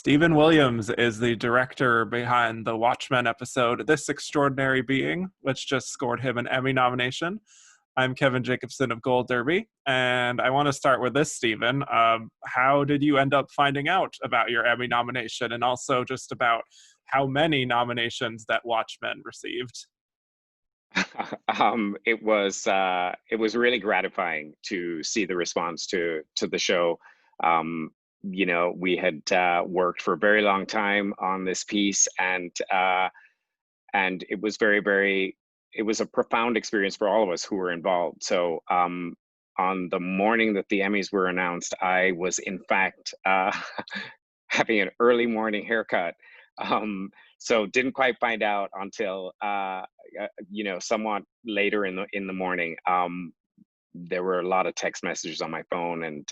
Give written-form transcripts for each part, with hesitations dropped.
Stephen Williams is the director behind the Watchmen episode This Extraordinary Being, which just scored him an Emmy nomination. I'm Kevin Jacobsen of Gold Derby, and I want to start with this, Stephen. How did you end up finding out about your Emmy nomination, and also just about how many nominations that Watchmen received? It was really gratifying to see the response to the show. We had worked for a very long time on this piece, and it was it was a profound experience for all of us who were involved. So on the morning that the Emmys were announced, I was in fact having an early morning haircut. So didn't quite find out until somewhat later in the morning. There were a lot of text messages on my phone, and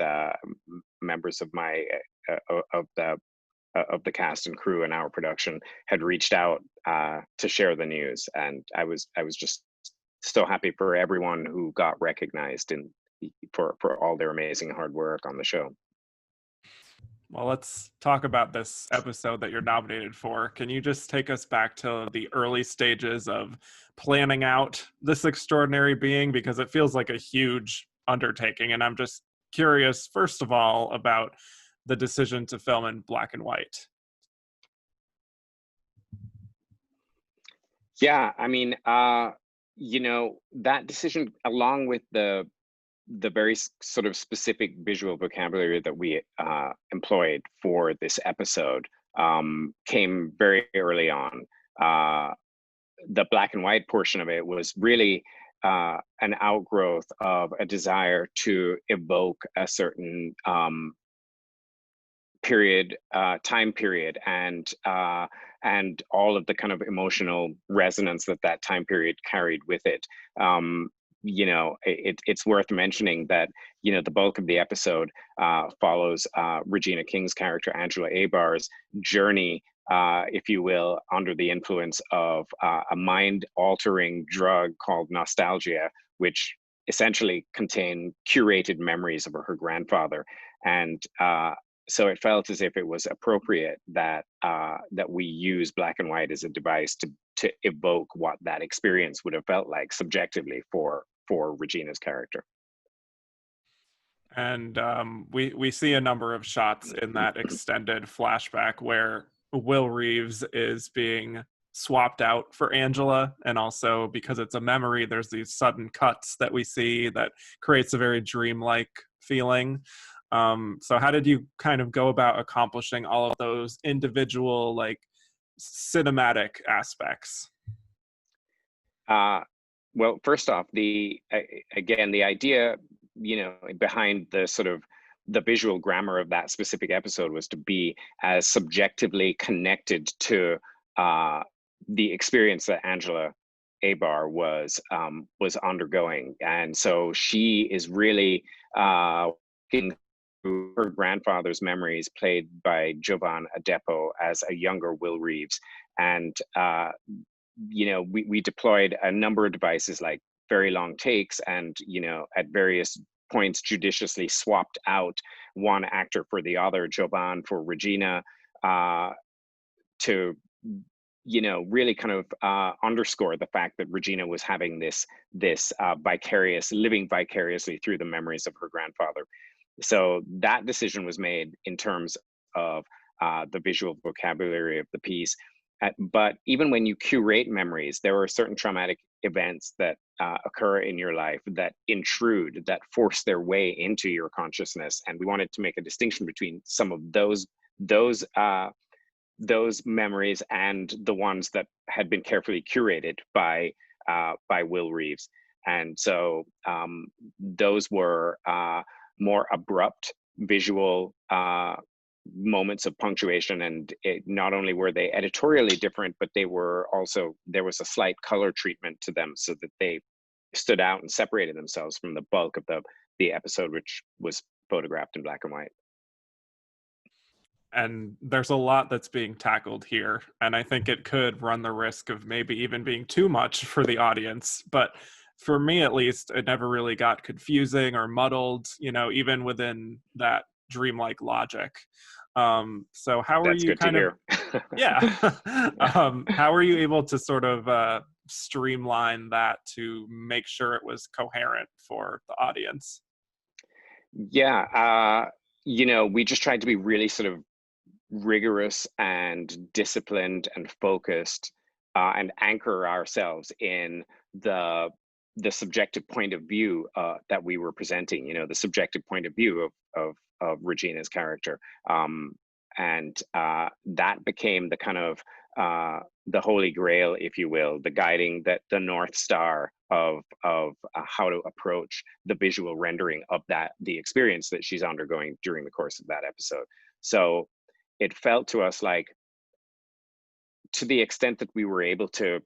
members of my of the cast and crew in our production had reached out to share the news, and I was just so happy for everyone who got recognized for all their amazing hard work on the show. Well, let's talk about this episode that you're nominated for. Can you just take us back to the early stages of planning out This Extraordinary Being? Because it feels like a huge undertaking. And I'm just curious, first of all, about the decision to film in black and white. Yeah, I mean, that decision, along with the very sort of specific visual vocabulary that we employed for this episode, came very early on. The black and white portion of it was really an outgrowth of a desire to evoke a certain time period, and all of the kind of emotional resonance that time period carried with it. It's worth mentioning that the bulk of the episode follows Regina King's character Angela Abar's journey, if you will, under the influence of a mind-altering drug called nostalgia, which essentially contained curated memories of her grandfather. And so it felt as if it was appropriate that we use black and white as a device to evoke what that experience would have felt like subjectively for Regina's character. And we see a number of shots in that extended flashback where Will Reeves is being swapped out for Angela, and also because it's a memory, there's these sudden cuts that we see that creates a very dreamlike feeling. So how did you kind of go about accomplishing all of those individual, like, cinematic aspects? Well, first off, the idea, behind the sort of the visual grammar of that specific episode was to be as subjectively connected to the experience that Angela Abar was undergoing, and so she is really working through her grandfather's memories, played by Jovan Adepo as a younger Will Reeves. And we deployed a number of devices like very long takes, and at various points judiciously swapped out one actor for the other, Jovan for Regina, to really kind of underscore the fact that Regina was having this living vicariously through the memories of her grandfather. So that decision was made in terms of the visual vocabulary of the piece. But even when you curate memories, there are certain traumatic events that occur in your life that intrude, that force their way into your consciousness. And we wanted to make a distinction between some of those memories and the ones that had been carefully curated by Will Reeves. And so those were more abrupt visual moments of punctuation, and not only were they editorially different, but there was a slight color treatment to them so that they stood out and separated themselves from the bulk of the episode, which was photographed in black and white. And there's a lot that's being tackled here, and I think it could run the risk of maybe even being too much for the audience. But for me, at least, it never really got confusing or muddled, even within that dreamlike logic. So how are That's you good to kind of, hear. yeah, Yeah. how are you able to sort of streamline that to make sure it was coherent for the audience? Yeah, we just tried to be really sort of rigorous and disciplined and focused, and anchor ourselves in the the subjective point of view that we were presenting. The subjective point of view of Regina's character, and that became the kind of the holy grail, if you will, the guiding, that the north star of how to approach the visual rendering of the experience that she's undergoing during the course of that episode. So it felt to us like, to the extent that we were able to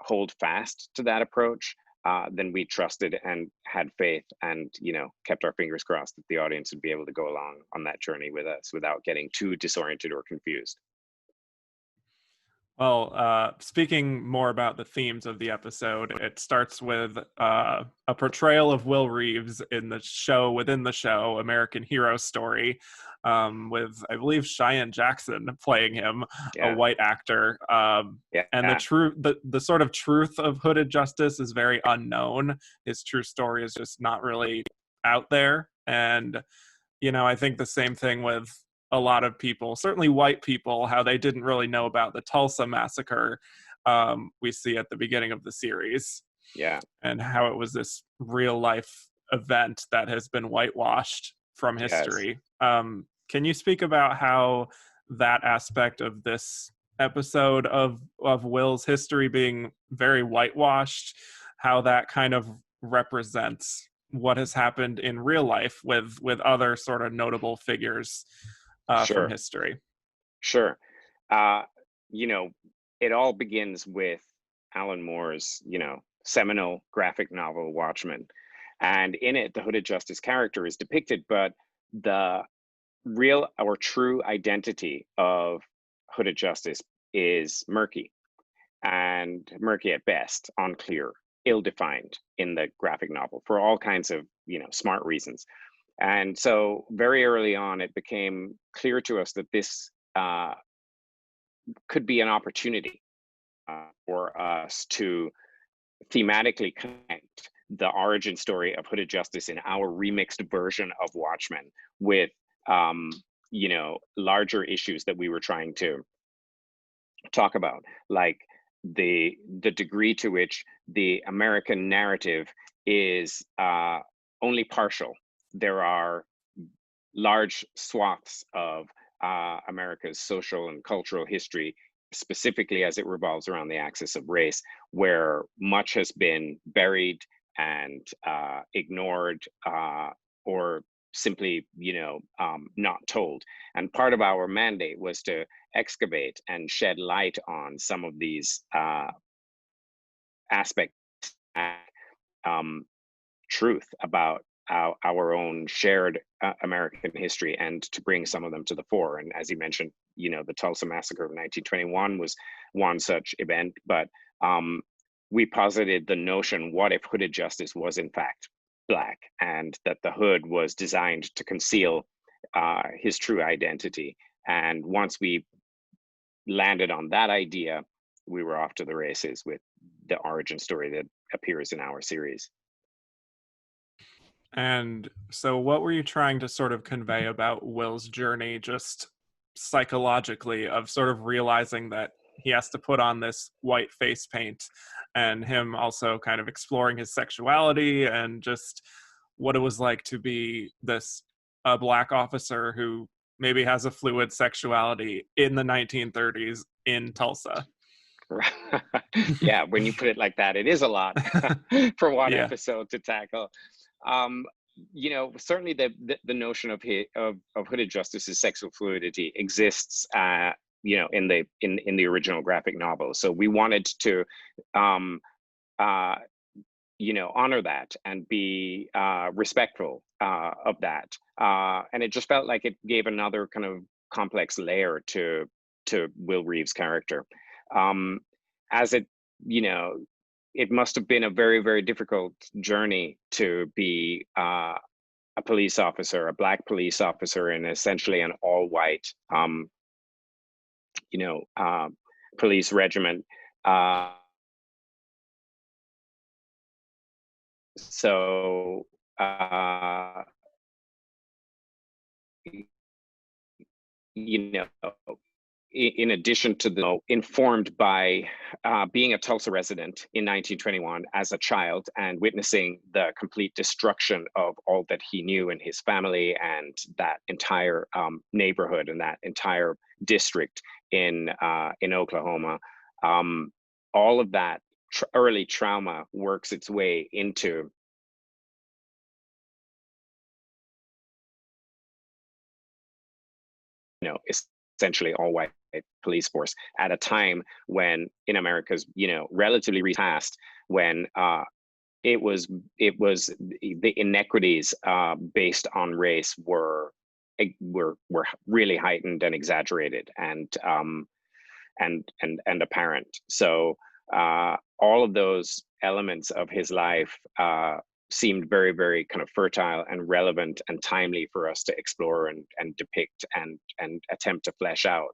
hold fast to that approach, then we trusted and had faith, and kept our fingers crossed that the audience would be able to go along on that journey with us without getting too disoriented or confused. Well, speaking more about the themes of the episode, it starts with a portrayal of Will Reeves in the show, within the show, American Hero Story, with, I believe, Cheyenne Jackson playing him, a Yeah, white actor. And yeah, the sort of truth of Hooded Justice is very unknown. His true story is just not really out there. And I think the same thing with a lot of people, certainly white people, how they didn't really know about the Tulsa massacre, we see at the beginning of the series, yeah. and how it was this real life event that has been whitewashed from Yes, history. Can you speak about how that aspect of this episode of Will's history being very whitewashed, how that kind of represents what has happened in real life with other sort of notable figures from sure, history? sure. Uh, you know, it all begins with Alan Moore's, seminal graphic novel Watchmen. And in it, the Hooded Justice character is depicted, but the real or true identity of Hooded Justice is murky, and murky at best, unclear, ill-defined in the graphic novel for all kinds of, smart reasons. And so very early on, it became clear to us that this could be an opportunity for us to thematically connect the origin story of Hooded Justice in our remixed version of Watchmen with, larger issues that we were trying to talk about, like the degree to which the American narrative is only partial. There are large swaths of America's social and cultural history, specifically as it revolves around the axis of race, where much has been buried and ignored, or simply, not told. And part of our mandate was to excavate and shed light on some of these aspects, um, truth about our own shared American history, and to bring some of them to the fore. And as you mentioned, the Tulsa Massacre of 1921 was one such event, but we posited the notion, what if Hooded Justice was in fact Black, and that the hood was designed to conceal his true identity? And once we landed on that idea, we were off to the races with the origin story that appears in our series. And so, what were you trying to sort of convey about Will's journey, just psychologically, of sort of realizing that he has to put on this white face paint, and him also kind of exploring his sexuality, and just what it was like to be this a Black officer who maybe has a fluid sexuality in the 1930s in Tulsa? Yeah, when you put it like that, it is a lot for one Yeah. episode to tackle. Um, Certainly the notion of Hooded Justice's sexual fluidity exists, in the original graphic novel. So we wanted to, um, uh, honor that and be respectful of that. And it just felt like it gave another kind of complex layer to Will Reeves' character. Um, as it, you know, it must have been a very, very difficult journey to be a police officer, a Black police officer, in essentially an all-white, you know, police regiment. Uh, so, you know, in addition to the informed by being a Tulsa resident in 1921 as a child and witnessing the complete destruction of all that he knew in his family and that entire neighborhood and that entire district in Oklahoma, all of that early trauma works its way into essentially all white police force at a time when in America's relatively past, when it was the inequities based on race were really heightened and exaggerated and apparent. So all of those elements of his life seemed very, very kind of fertile and relevant and timely for us to explore and depict and attempt to flesh out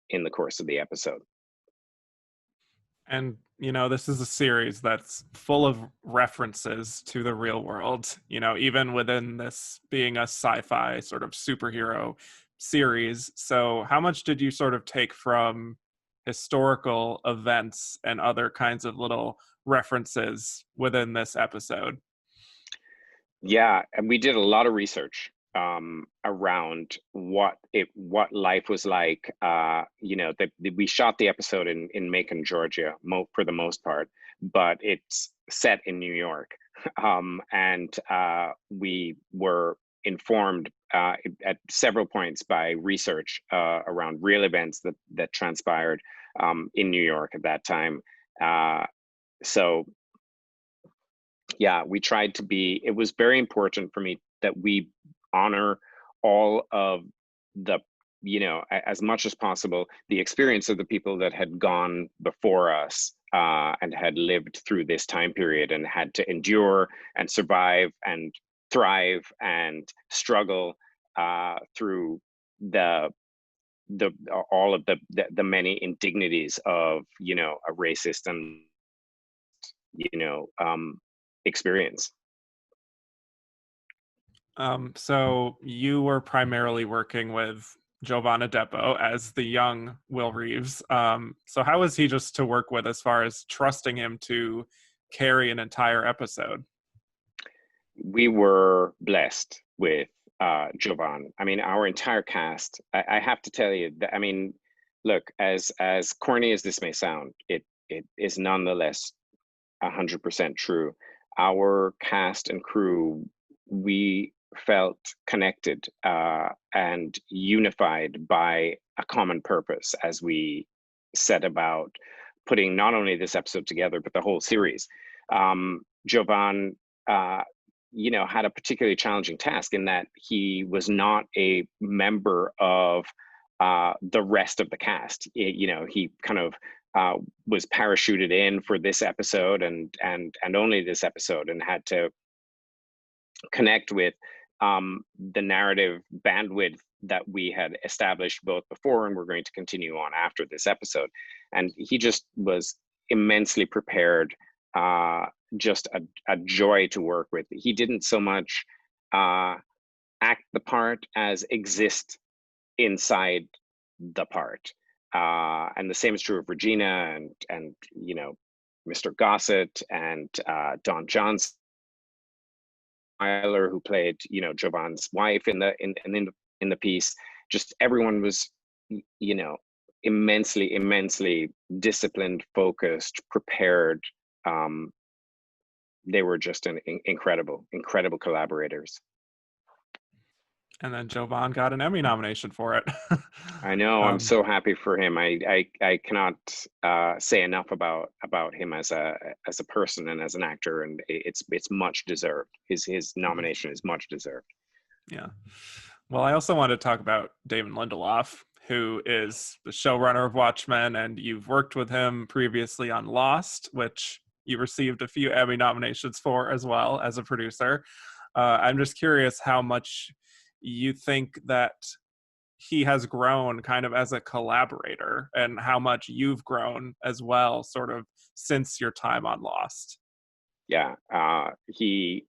in the course of the episode. And, this is a series that's full of references to the real world, even within this being a sci-fi sort of superhero series. So how much did you sort of take from historical events and other kinds of little references within this episode? Yeah, and we did a lot of research around what life was like. We shot the episode in Macon, Georgia, for the most part, but it's set in New York, and we were informed at several points by research around real events that transpired in New York at that time. So yeah, we tried to be, it was very important for me that we honor all of the, as much as possible, the experience of the people that had gone before us and had lived through this time period and had to endure and survive and thrive and struggle through all of the many indignities of, a racist and, experience. So you were primarily working with Jovan Adepo as the young Will Reeves. So how was he just to work with as far as trusting him to carry an entire episode? We were blessed with Jovan. I mean, our entire cast, I have to tell you that, I mean, look, as corny as this may sound, it is nonetheless 100% true. Our cast and crew, we felt connected and unified by a common purpose as we set about putting not only this episode together, but the whole series. Jovan, had a particularly challenging task in that he was not a member of the rest of the cast. He kind of was parachuted in for this episode and only this episode, and had to connect with the narrative bandwidth that we had established both before and we're going to continue on after this episode. And he just was immensely prepared, just a joy to work with. He didn't so much act the part as exist inside the part. And the same is true of Regina and Mr. Gossett and Don Johnson, who played Jovan's wife in the piece. Just everyone was immensely disciplined, focused, prepared. They were just incredible collaborators. And then Jovan got an Emmy nomination for it. I know. I'm so happy for him. I cannot say enough about him as a person and as an actor, and it's much deserved. His nomination is much deserved. Yeah. Well, I also want to talk about Damon Lindelof, who is the showrunner of Watchmen, and you've worked with him previously on Lost, which you received a few Emmy nominations for as well as a producer. I'm just curious how much you think that he has grown kind of as a collaborator, and how much you've grown as well, sort of since your time on Lost. Yeah, he,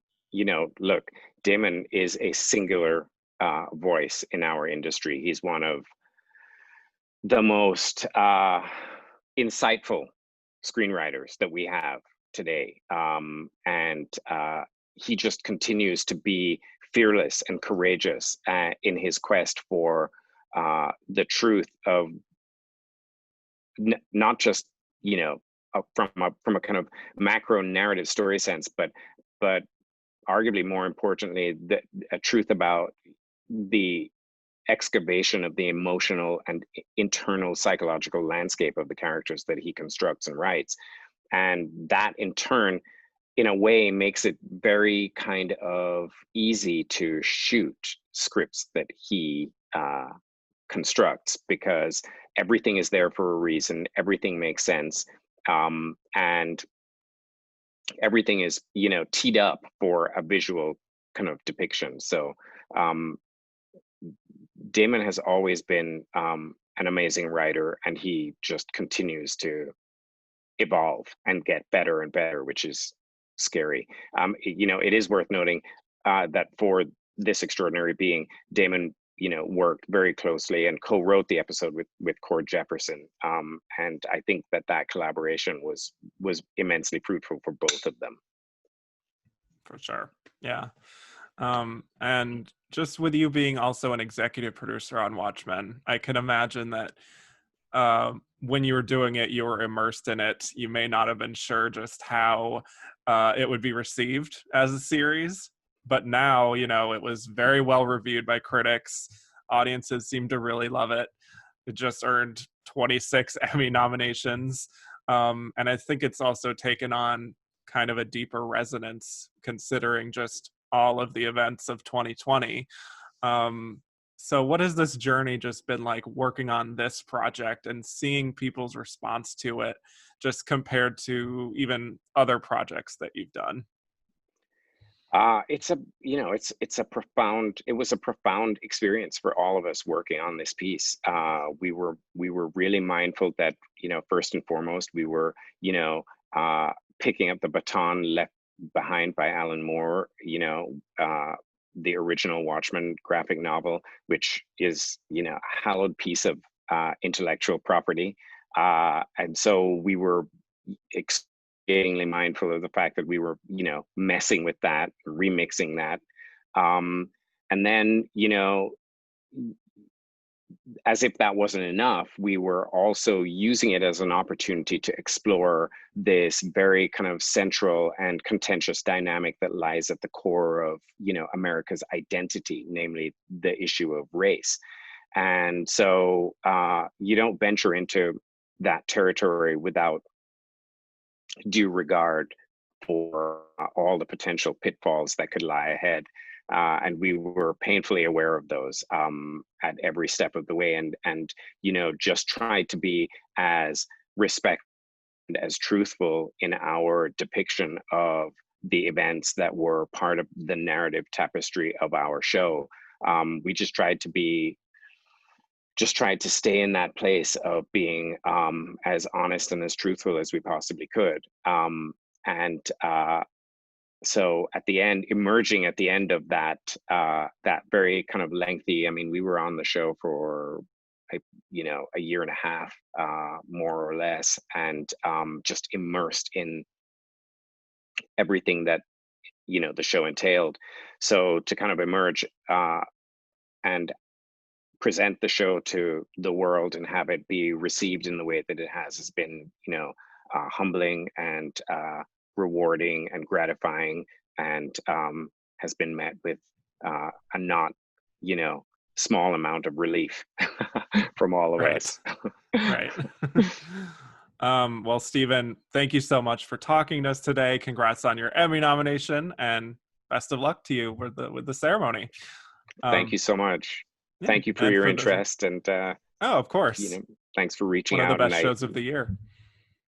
look, Damon is a singular voice in our industry. He's one of the most insightful screenwriters that we have today. And he just continues to be fearless and courageous in his quest for the truth of not just, from a kind of macro narrative story sense, but arguably more importantly, a truth about the excavation of the emotional and internal psychological landscape of the characters that he constructs and writes. And that in turn, in a way, makes it very kind of easy to shoot scripts that he constructs, because everything is there for a reason, everything makes sense, and everything is, teed up for a visual kind of depiction. So Damon has always been an amazing writer, and he just continues to evolve and get better and better, which is scary. It is worth noting that for This Extraordinary Being, Damon, worked very closely and co-wrote the episode with Cord Jefferson, and I think that collaboration was immensely fruitful for both of them. For sure, yeah. And just with you being also an executive producer on Watchmen, I can imagine that when you were doing it, you were immersed in it. You may not have been sure just how it would be received as a series, but now, it was very well reviewed by critics. Audiences seem to really love it. It just earned 26 Emmy nominations. And I think it's also taken on kind of a deeper resonance, considering just all of the events of 2020. So what has this journey just been like, working on this project and seeing people's response to it, just compared to even other projects that you've done? It was a profound experience for all of us working on this piece. We were really mindful that, first and foremost, we were, picking up the baton left behind by Alan Moore, the original Watchmen graphic novel, which is, a hallowed piece of intellectual property. And so we were extremely mindful of the fact that we were, messing with that, remixing that. And then, as if that wasn't enough, we were also using it as an opportunity to explore this very kind of central and contentious dynamic that lies at the core of, America's identity, namely the issue of race. And so you don't venture into that territory without due regard for all the potential pitfalls that could lie ahead. And we were painfully aware of those at every step of the way, and just tried to be as respectful and as truthful in our depiction of the events that were part of the narrative tapestry of our show. We just tried to stay in that place of being as honest and as truthful as we possibly could. So at the end, emerging at the end of that very kind of lengthy, I mean, we were on the show for a year and a half, more or less, and just immersed in everything that the show entailed. So to kind of emerge and present the show to the world and have it be received in the way that it has been, humbling and rewarding and gratifying, and has been met with a not, small amount of relief from all of us. Right. Well, Stephen, thank you so much for talking to us today. Congrats on your Emmy nomination, and best of luck to you with the ceremony. Thank you so much. Yeah. Thank you for your interest, and of course, thanks for reaching out. One of the best shows of the year.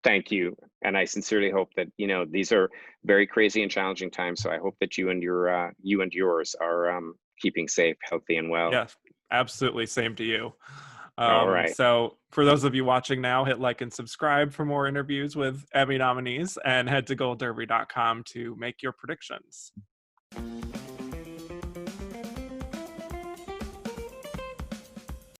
Thank you. And I sincerely hope that, these are very crazy and challenging times. So I hope that you and yours are keeping safe, healthy, and well. Yes, absolutely. Same to you. All right. So for those of you watching now, hit like and subscribe for more interviews with Emmy nominees, and head to goldderby.com to make your predictions.